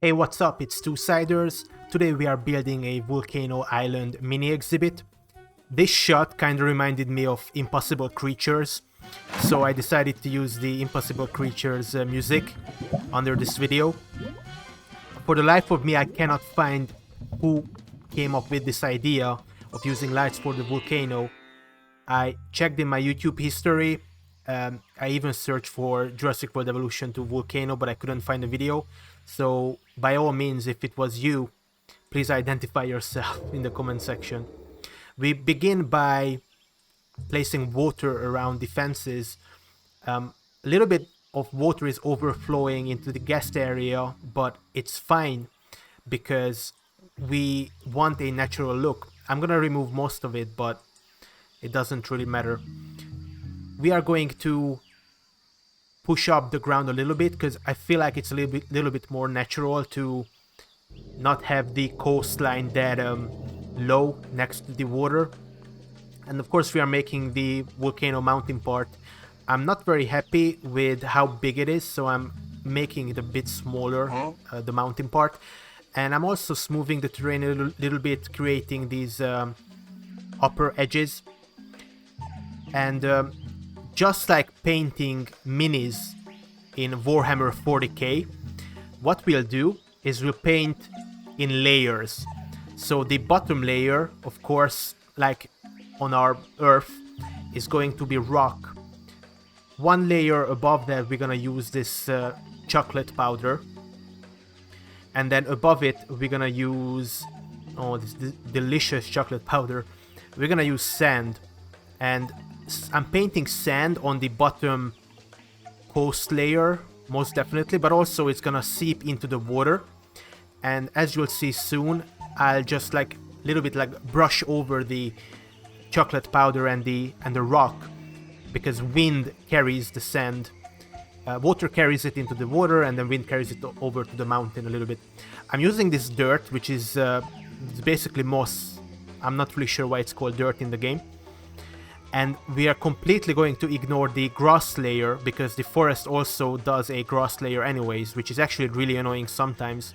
Hey, what's up? It's Two-Siders. Today we are building a Volcano Island mini exhibit. This shot kinda reminded me of Impossible Creatures, so I decided to use the Impossible Creatures music under this video. For the life of me, I cannot find who came up with this idea of using lights for the volcano. I checked in my YouTube history. I even searched for Jurassic World Evolution to Volcano, but I couldn't find a video. So by all means, if it was you, please identify yourself in the comment section. We begin by placing water around the fences. A little bit of water is overflowing into the guest area, but it's fine because we want a natural look. I'm gonna remove most of it, but it doesn't really matter. We are going to push up the ground a little bit because I feel like it's a little bit more natural to not have the coastline that low next to the water. And of course we are making the volcano mountain part. I'm not very happy with how big it is, so I'm making it a bit smaller, the mountain part. And I'm also smoothing the terrain a little bit, creating these upper edges. And just like painting minis in Warhammer 40k, what we'll do is we'll paint in layers. So the bottom layer, of course, like on our Earth, is going to be rock. One layer above that, we're gonna use this chocolate powder. And then above it, we're gonna use, this delicious chocolate powder. We're gonna use sand. And I'm painting sand on the bottom coast layer, most definitely, but also it's gonna seep into the water. And as you'll see soon, I'll just like a little bit like brush over the chocolate powder and the rock, because wind carries the sand. Water carries it into the water, and then wind carries it over to the mountain a little bit. I'm using this dirt, which is it's basically moss. I'm not really sure why it's called dirt in the game. And we are completely going to ignore the grass layer, because the forest also does a grass layer anyways, which is actually really annoying sometimes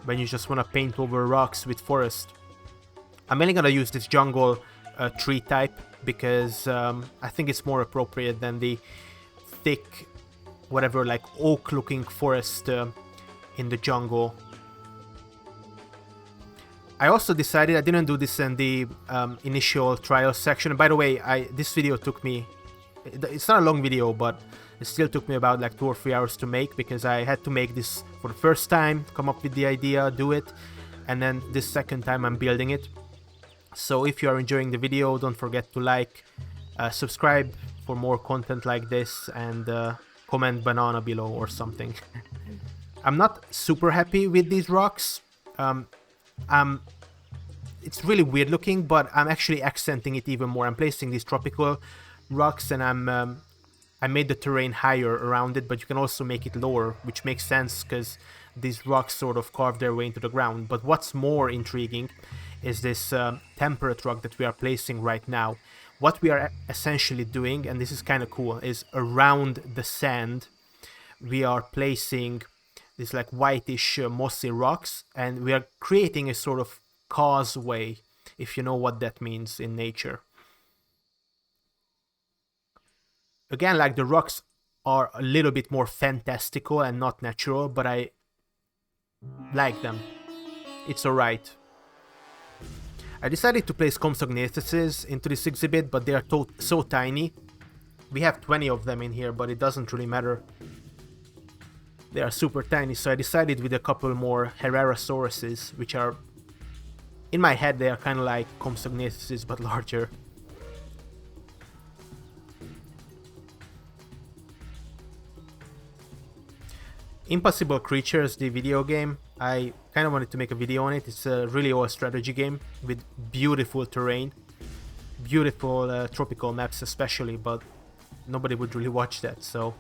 when you just want to paint over rocks with forest. I'm mainly going to use this jungle tree type, because I think it's more appropriate than the thick, whatever, like oak looking forest in the jungle. I also decided, I didn't do this in the initial trial section. By the way, this video took me, it's not a long video, but it still took me about like 2 or 3 hours to make, because I had to make this for the first time, come up with the idea, do it, and then this second time I'm building it. So if you are enjoying the video, don't forget to like, subscribe for more content like this, and comment banana below or something. I'm not super happy with these rocks. It's really weird looking, but I'm actually accenting it even more. I'm placing these tropical rocks, and I made the terrain higher around it, but you can also make it lower, which makes sense because these rocks sort of carve their way into the ground. But what's more intriguing is this temperate rock that we are placing right now. What we are essentially doing, and this is kind of cool, is around the sand we are placing these like whitish mossy rocks, and we are creating a sort of causeway, if you know what that means in nature. Again, like the rocks are a little bit more fantastical and not natural, but I like them. It's alright. I decided to place Compsognathuses into this exhibit, but they are so tiny. We have 20 of them in here, but it doesn't really matter. They are super tiny, so I decided with a couple more Herrerasauruses, which are, in my head, they are kind of like Compsognathuses, but larger. Impossible Creatures, the video game, I kind of wanted to make a video on it. It's a really old strategy game with beautiful terrain, beautiful tropical maps especially, but nobody would really watch that, so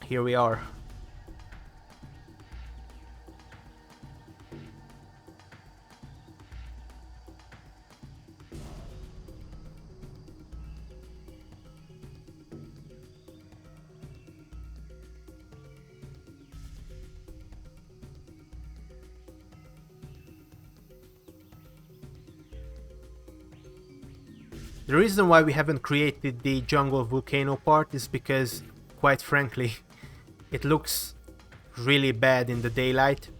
here we are. The reason why we haven't created the jungle volcano part is because, quite frankly, it looks really bad in the daylight.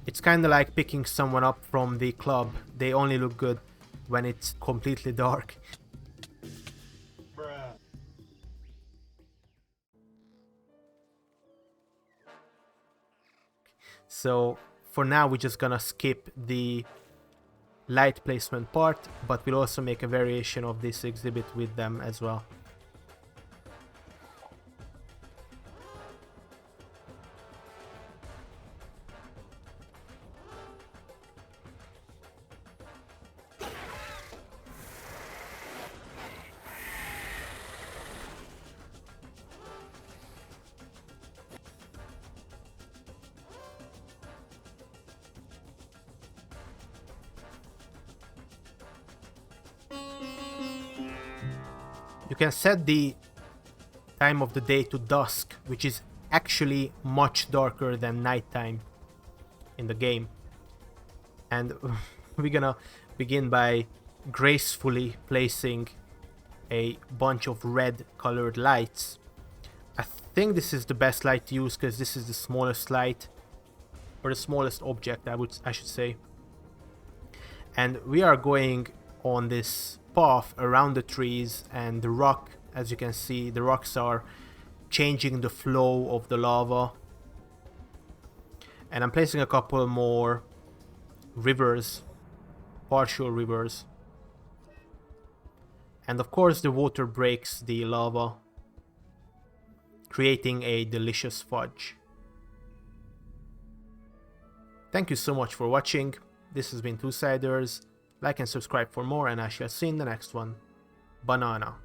It's kind of like picking someone up from the club. They only look good when it's completely dark. Bruh. So for now we're just gonna skip the light placement part, but we'll also make a variation of this exhibit with them as well. You can set the time of the day to dusk, which is actually much darker than nighttime in the game. And we're gonna begin by gracefully placing a bunch of red colored lights. I think this is the best light to use because this is the smallest light, or the smallest object I should say. And we are going on this path around the trees, and the rock, as you can see, the rocks are changing the flow of the lava. And I'm placing a couple more rivers, partial rivers. And of course the water breaks the lava, creating a delicious fudge. Thank you so much for watching. This has been Two Siders. Like and subscribe for more, and I shall see you in the next one. Banana.